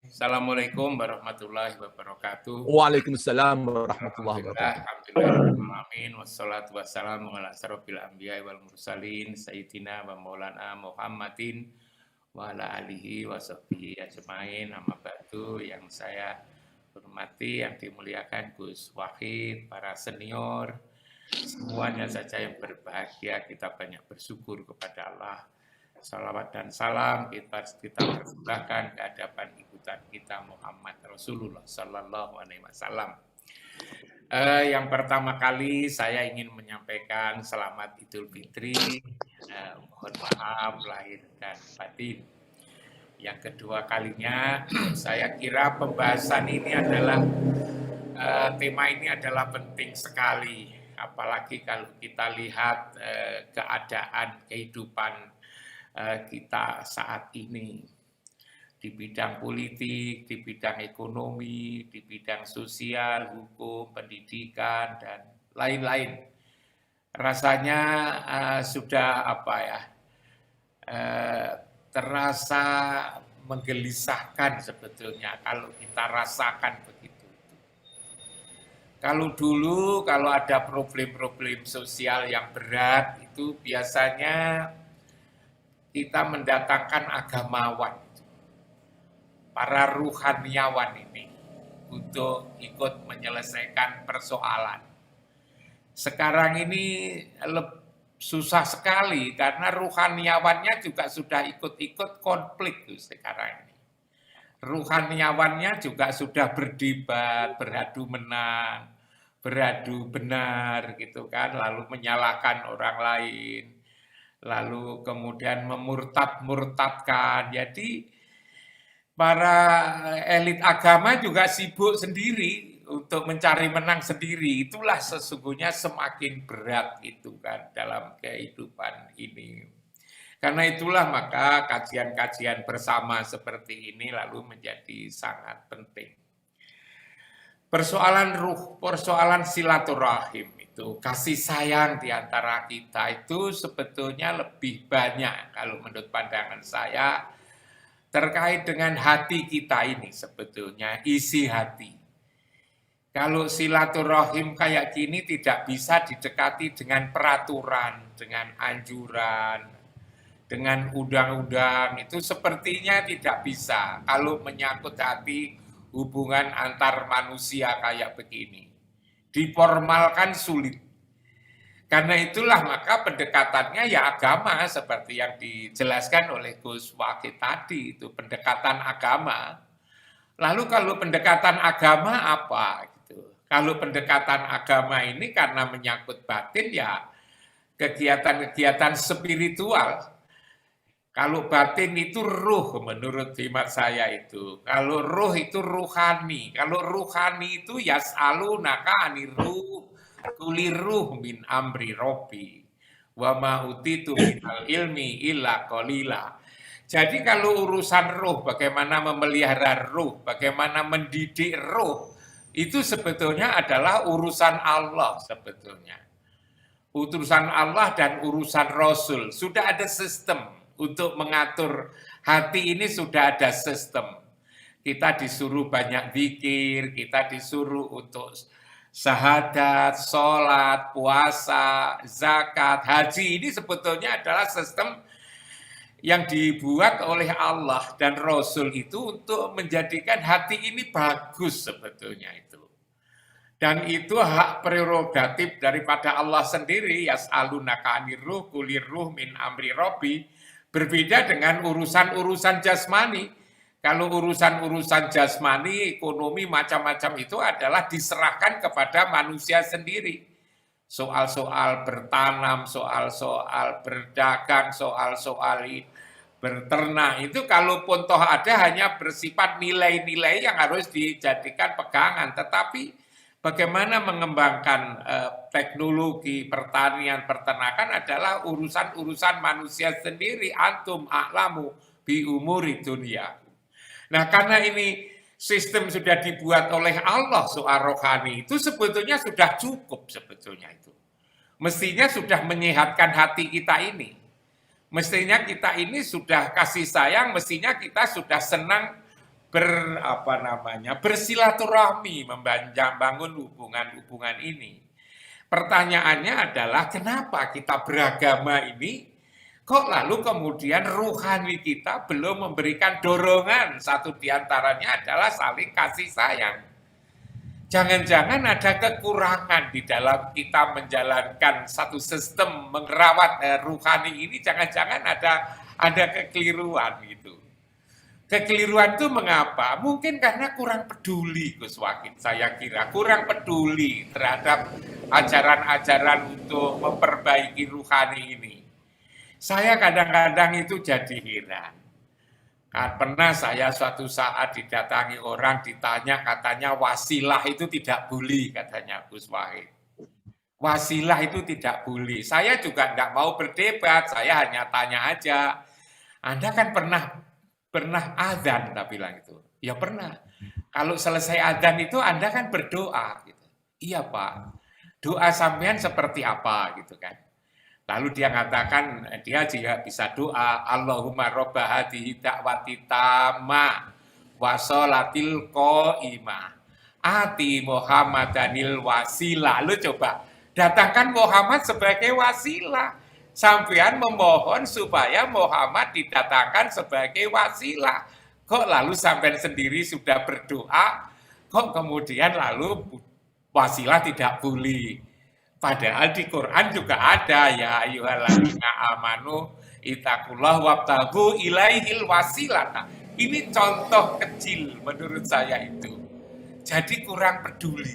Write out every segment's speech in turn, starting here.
Assalamualaikum warahmatullahi wabarakatuh. Waalaikumsalam warahmatullahi Alhamdulillah, wabarakatuh. alhamdulillahirrahmanirrahim. Wassalatu wassalamu ala asrofil anbiya'i wal mursalin. Sayyidina wa maulana Muhammadin wa ala alihi wa sahbihi ajmain. Amma ba'du, yang saya hormati, yang dimuliakan Gus Wahid, para senior, semuanya saja yang berbahagia, kita banyak bersyukur kepada Allah. Salawat dan salam kita persembahkan ke hadapan ikutan kita Muhammad Rasulullah Sallallahu Alaihi Wasallam. Yang pertama kali saya ingin menyampaikan selamat Idul Fitri, mohon maaf lahir dan batin. Yang kedua kalinya, saya kira pembahasan ini adalah tema ini adalah penting sekali, apalagi kalau kita lihat keadaan kehidupan kita saat ini di bidang politik, di bidang ekonomi, di bidang sosial, hukum, pendidikan, dan lain-lain. Rasanya sudah terasa menggelisahkan sebetulnya kalau kita rasakan begitu. Kalau dulu, kalau ada problem-problem sosial yang berat, itu biasanya kita mendatangkan agamawan, para ruhaniawan ini, untuk ikut menyelesaikan persoalan. Sekarang ini susah sekali, karena ruhaniawannya juga sudah ikut-ikut konflik sekarang ini. Ruhaniawannya juga sudah berdebat, beradu menang, beradu benar, gitu kan, lalu menyalahkan orang lain, lalu kemudian memurtad-murtadkan. Jadi para elit agama juga sibuk sendiri untuk mencari menang sendiri. Itulah sesungguhnya semakin berat itu kan dalam kehidupan ini. Karena itulah maka kajian-kajian bersama seperti ini lalu menjadi sangat penting. Persoalan ruh, persoalan silaturahim, kasih sayang di antara kita itu sebetulnya lebih banyak kalau menurut pandangan saya terkait dengan hati kita ini sebetulnya, isi hati. Kalau silaturahim kayak gini tidak bisa didekati dengan peraturan, dengan anjuran, dengan undang-undang, itu sepertinya tidak bisa kalau menyangkut hati hubungan antar manusia kayak begini. Diformalkan sulit. Karena itulah maka pendekatannya ya agama seperti yang dijelaskan oleh Gus Wahid tadi, itu pendekatan agama. Lalu kalau pendekatan agama apa gitu? Kalau pendekatan agama ini karena menyangkut batin ya kegiatan-kegiatan spiritual. Kalau batin itu ruh menurut hemat saya itu. Kalau ruh itu ruhani. Kalau ruhani itu yas'alunaka anir ruh kuliruh min amri robbi wa ma utitu minal ilmi illa qalila. Jadi kalau urusan ruh, bagaimana memelihara ruh, bagaimana mendidik ruh, itu sebetulnya adalah urusan Allah sebetulnya. Urusan Allah dan urusan Rasul. Sudah ada sistem untuk mengatur hati ini, sudah ada sistem. Kita disuruh banyak zikir, kita disuruh untuk syahadat, sholat, puasa, zakat, haji. Ini sebetulnya adalah sistem yang dibuat oleh Allah dan Rasul itu untuk menjadikan hati ini bagus sebetulnya itu. Dan itu hak prerogatif daripada Allah sendiri, yas'alunaka anir ruh kulir ruh min amri robbi. Berbeda dengan urusan-urusan jasmani. Kalau urusan-urusan jasmani, ekonomi, macam-macam itu adalah diserahkan kepada manusia sendiri. Soal-soal bertanam, soal-soal berdagang, soal-soal berternak, itu kalaupun toh ada hanya bersifat nilai-nilai yang harus dijadikan pegangan. Tetapi bagaimana mengembangkan teknologi pertanian, peternakan adalah urusan-urusan manusia sendiri. Antum a'lamu bi umuri dunia. Nah, karena ini sistem sudah dibuat oleh Allah soal rohani, itu sebetulnya sudah cukup sebetulnya itu. Mestinya sudah menyehatkan hati kita ini. Mestinya kita ini sudah kasih sayang, mestinya kita sudah senang bersilaturahmi, membangun hubungan-hubungan ini. Pertanyaannya adalah kenapa kita beragama ini kok lalu kemudian rohani kita belum memberikan dorongan? Satu diantaranya adalah saling kasih sayang. Jangan-jangan ada kekurangan di dalam kita menjalankan satu sistem merawat rohani ini, jangan-jangan ada kekeliruan gitu. Kekeliruan itu mengapa? Mungkin karena kurang peduli, Gus Wakid. Saya kira kurang peduli terhadap ajaran-ajaran untuk memperbaiki rohani ini. Saya kadang-kadang itu jadi heran. Pernah saya suatu saat didatangi orang, ditanya, katanya wasilah itu tidak boleh, katanya Gus Wahid. Wasilah itu tidak boleh. Saya juga tidak mau berdebat, saya hanya tanya aja. Anda kan pernah adzan, tak bilang itu. Ya pernah. Kalau selesai adzan itu Anda kan berdoa. Gitu. Iya Pak. Doa sampean seperti apa gitu kan. Lalu dia mengatakan, dia juga bisa doa, Allahumma robba hadhihi da'wati tamma wa sholatil qaimah ati Muhammadanil wasilah. Lu coba datangkan Muhammad sebagai wasilah. Sampean memohon supaya Muhammad didatangkan sebagai wasilah. Kok lalu sampean sendiri sudah berdoa, kok kemudian lalu wasilah tidak boleh? Padahal di Quran juga ada ya ayyuhalladzina amanu ittaqullah wabtaghu ilaihil wasilata. Ini contoh kecil menurut saya itu. Jadi kurang peduli.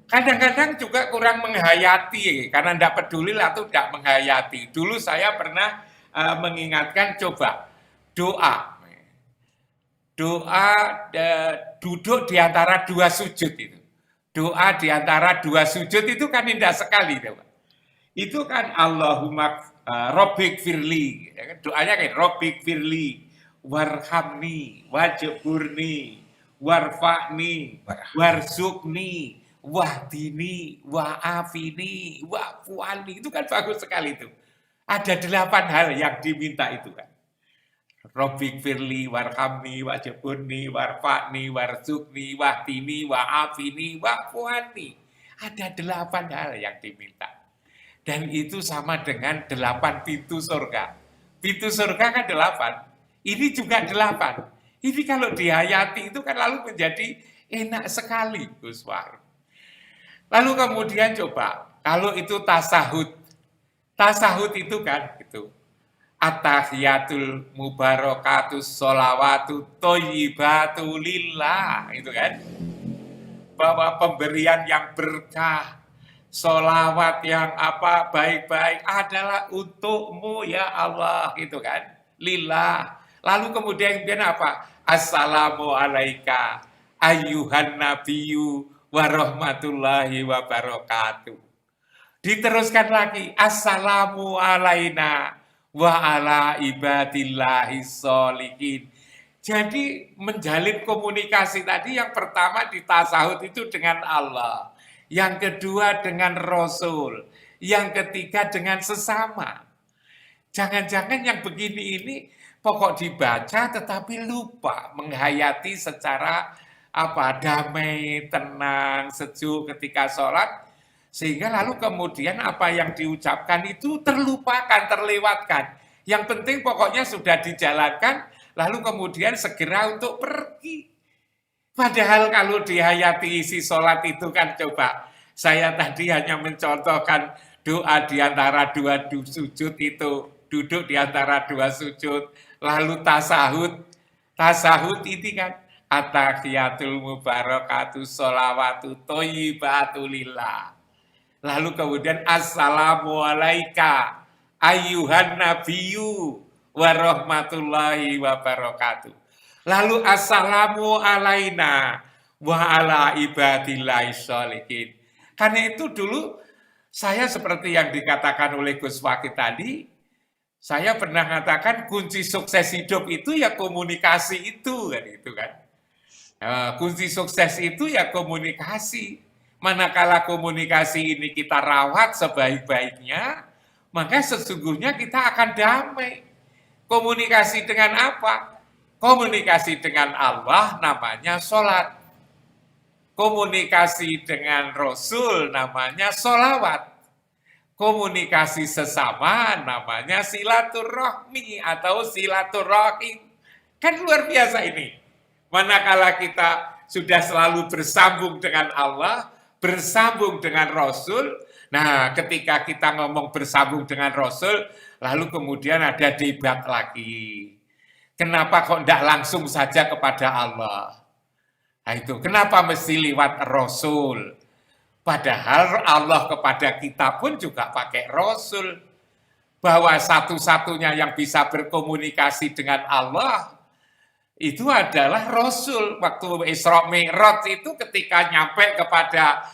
Kadang-kadang juga kurang menghayati karena tidak peduli atau tidak menghayati. Dulu saya pernah mengingatkan coba doa. Doa duduk di antara dua sujud itu. Doa di antara dua sujud itu kan indah sekali. Itu kan Allahumma Rabbik firli. Doanya kayak Rabbik firli, warhamni, wajburni, warfa'ni, warzukni, wahdini, wa'afini, wa'fu'ani. Itu kan bagus sekali itu. Ada 8 hal yang diminta itu kan. Rabbik firli warhamni wajburni warfa'ni warzukni wahdini wa'afini wa'fu'ani. Ada 8 hal yang diminta. Dan itu sama dengan 8 pintu surga. Pintu surga kan 8. Ini juga 8. Ini kalau dihayati itu kan lalu menjadi enak sekali, Gus Wahid. Lalu kemudian coba, kalau itu tasahud. Tasahud itu kan gitu. At-tahiyatul mubarakatus sholawatu thayyibatu lillah, itu kan. Bahwa pemberian yang berkah, sholawat yang baik-baik adalah untukmu ya Allah, gitu kan. Lillah. Lalu kemudian apa? Assalamu alaika ayyuhan nabiyyu warahmatullahi wabarakatuh. Diteruskan lagi, assalamu alaina wa ala ibadillahis sholihin. Jadi menjalin komunikasi tadi yang pertama di tasawuf itu dengan Allah, yang kedua dengan Rasul, yang ketiga dengan sesama. Jangan-jangan yang begini ini pokok dibaca tetapi lupa menghayati secara damai, tenang, sejuk ketika sholat. Sehingga lalu kemudian apa yang diucapkan itu terlupakan, terlewatkan. Yang penting pokoknya sudah dijalankan, lalu kemudian segera untuk pergi. Padahal kalau dihayati isi sholat itu kan coba, saya tadi hanya mencontohkan doa di antara dua sujud itu, duduk di antara dua sujud, lalu tasahud. Tasahud itu kan, at-tahiyatul mubarakatus sholawatu thayyibatu lillah. Lalu kemudian assalamu alaika ayyuhan nabiyyu warahmatullahi wabarakatuh. Lalu assalamu alaina wa ala ibadillahis sholihin. Karena itu dulu saya seperti yang dikatakan oleh Gus Wakid tadi, saya pernah mengatakan kunci sukses hidup itu ya komunikasi itu kan. Kunci sukses itu ya komunikasi. Manakala komunikasi ini kita rawat sebaik-baiknya, maka sesungguhnya kita akan damai. Komunikasi dengan apa? Komunikasi dengan Allah namanya sholat. Komunikasi dengan Rasul namanya sholawat. Komunikasi sesama namanya silaturahmi atau silaturahim. Kan luar biasa ini. Manakala kita sudah selalu bersambung dengan Allah, bersambung dengan Rasul. Nah, ketika kita ngomong bersambung dengan Rasul, lalu kemudian ada debat lagi. Kenapa kok tidak langsung saja kepada Allah? Nah itu, kenapa mesti lewat Rasul? Padahal Allah kepada kita pun juga pakai Rasul. Bahwa satu-satunya yang bisa berkomunikasi dengan Allah, itu adalah Rasul. Waktu Isra Mi'raj itu ketika nyampe kepada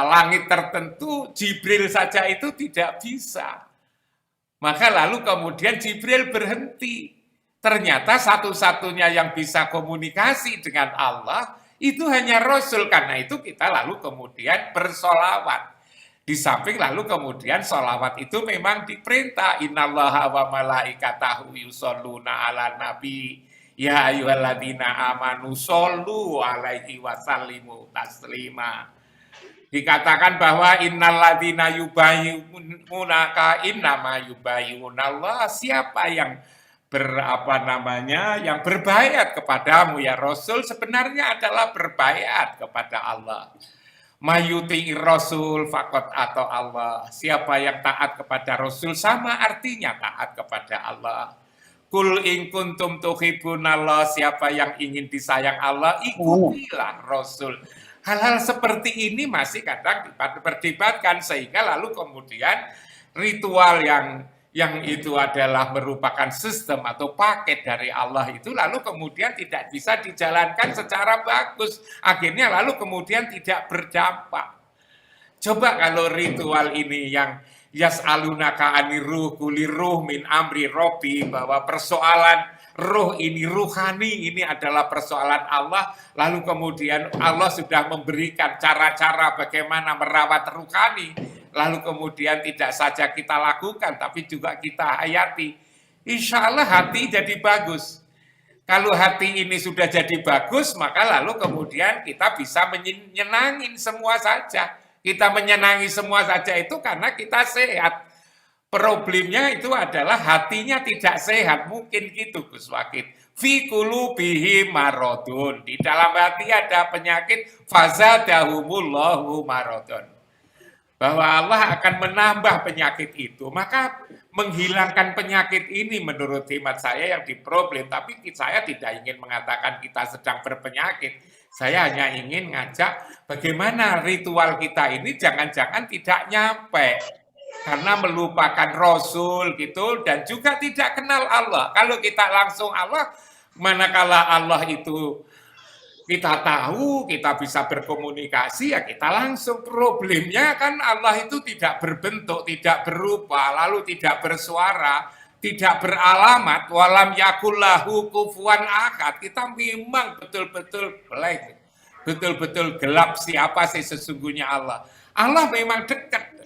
langit tertentu, Jibril saja itu tidak bisa. Maka lalu kemudian Jibril berhenti. Ternyata satu-satunya yang bisa komunikasi dengan Allah itu hanya Rasul. Karena itu kita lalu kemudian bersolawat. Di samping lalu kemudian solawat itu memang diperintah. Innallaha wa malaikatahu yusholluna ala nabi. Ya ayyuhalladzina amanu shollu alaihi wasallimu taslima. Dikatakan bahwa innalladzina yubayyunaka innama yubayyunallah. Siapa yang yang berbayat kepadamu ya Rasul sebenarnya adalah berbayat kepada Allah. Mayuti Rasul fakot atau Allah. Siapa yang taat kepada Rasul sama artinya taat kepada Allah. Kul in kuntum tuhibbunallah, siapa yang ingin disayang Allah ikutilah Rasul. Hal-hal seperti ini masih kadang diperdebatkan sehingga lalu kemudian ritual yang itu adalah merupakan sistem atau paket dari Allah itu lalu kemudian tidak bisa dijalankan secara bagus. Akhirnya lalu kemudian tidak berdampak. Coba kalau ritual ini yang yas'alunaka anir ruh kulir ruh min amri robbi, bahwa persoalan ruh ini ruhani ini adalah persoalan Allah, lalu kemudian Allah sudah memberikan cara-cara bagaimana merawat ruhani. Lalu kemudian tidak saja kita lakukan, tapi juga kita hayati. Insya Allah hati jadi bagus. Kalau hati ini sudah jadi bagus, maka lalu kemudian kita bisa menyenangin semua saja. Kita menyenangi semua saja itu karena kita sehat. Problemnya itu adalah hatinya tidak sehat. Mungkin gitu Gus Wakid. Fi qulubihi maradun. Di dalam hati ada penyakit. Fazadahumullahu maradun. Bahwa Allah akan menambah penyakit itu, maka menghilangkan penyakit ini menurut hemat saya yang diproblem. Tapi saya tidak ingin mengatakan kita sedang berpenyakit, saya hanya ingin ngajak bagaimana ritual kita ini jangan-jangan tidak nyampe karena melupakan Rasul gitu dan juga tidak kenal Allah. Kalau kita langsung Allah, manakala Allah itu kita tahu, kita bisa berkomunikasi, ya kita langsung. Problemnya kan Allah itu tidak berbentuk, tidak berupa, lalu tidak bersuara, tidak beralamat, walam yakullahu kufuwan ahad. Kita memang betul-betul blank, betul-betul gelap siapa sih sesungguhnya Allah. Allah memang dekat.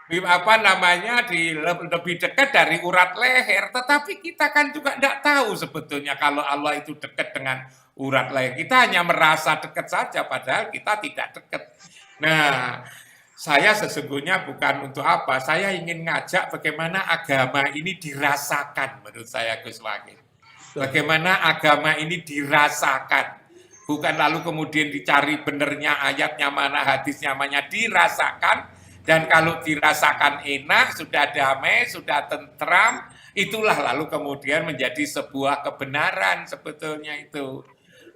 Lebih dekat dari urat leher, tetapi kita kan juga tidak tahu sebetulnya kalau Allah itu dekat dengan urat leher. Kita hanya merasa dekat saja, padahal kita tidak dekat. Nah, saya sesungguhnya bukan untuk apa, saya ingin ngajak bagaimana agama ini dirasakan menurut saya Gus Wakid. Bagaimana agama ini dirasakan. Bukan lalu kemudian dicari benernya ayatnya mana, hadisnya mana, dirasakan. Dan kalau dirasakan enak, sudah damai, sudah tentram, itulah lalu kemudian menjadi sebuah kebenaran sebetulnya itu.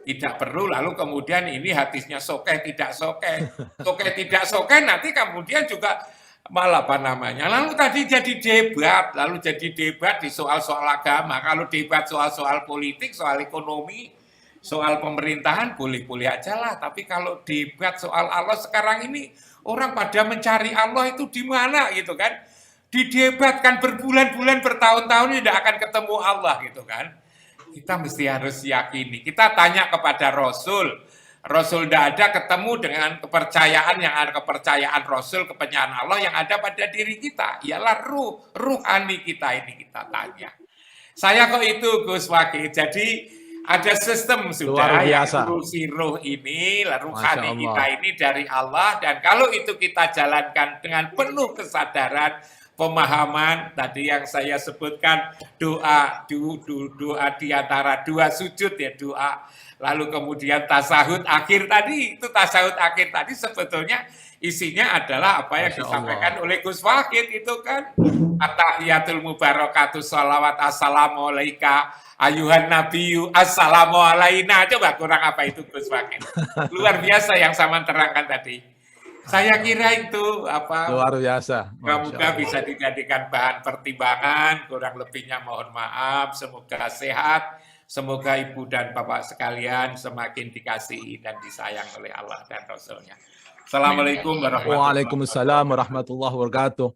Tidak perlu lalu kemudian ini hadisnya sokeh, tidak sokeh. Sokeh, tidak sokeh, nanti kemudian juga malah lalu tadi jadi debat, lalu jadi debat di soal-soal agama. Kalau debat soal-soal politik, soal ekonomi, soal pemerintahan, boleh-boleh aja lah. Tapi kalau debat soal Allah sekarang ini, orang pada mencari Allah itu di mana gitu kan. Didebatkan berbulan-bulan, bertahun-tahun tidak akan ketemu Allah gitu kan. Kita mesti harus yakini. Kita tanya kepada Rasul. Rasul tidak ada ketemu dengan kepercayaan yang ada kepercayaan Rasul, kepercayaan Allah yang ada pada diri kita. Ialah ruhani kita ini kita tanya. Saya kok itu Gus Wakil. Jadi ada sistem sudah Luar yang biasa. ngurusi ruh ini, Masya ruhani kita Allah. ini dari Allah, dan kalau itu kita jalankan dengan penuh kesadaran, pemahaman tadi yang saya sebutkan, doa di antara dua sujud ya, doa, lalu kemudian tasahud akhir tadi, itu tasahud akhir tadi sebetulnya isinya adalah apa yang Masya disampaikan Allah. oleh Gus Wahid itu kan, at-tahiyatul mubarakatuh sholawat assalamu alaika ayuhan nabiyyu assalamu alaina. Coba kurang apa itu Gus Wahid? Luar biasa yang sama terangkan tadi. Saya kira itu apa, Luar biasa. Masya moga-moga Allah. bisa dijadikan bahan pertimbangan. Kurang lebihnya mohon maaf. Semoga sehat. Semoga ibu dan bapak sekalian semakin dikasihi dan disayang oleh Allah dan Rasulnya. Assalamualaikum warahmatullahi wabarakatuh. Waalaikumsalam warahmatullahi wabarakatuh.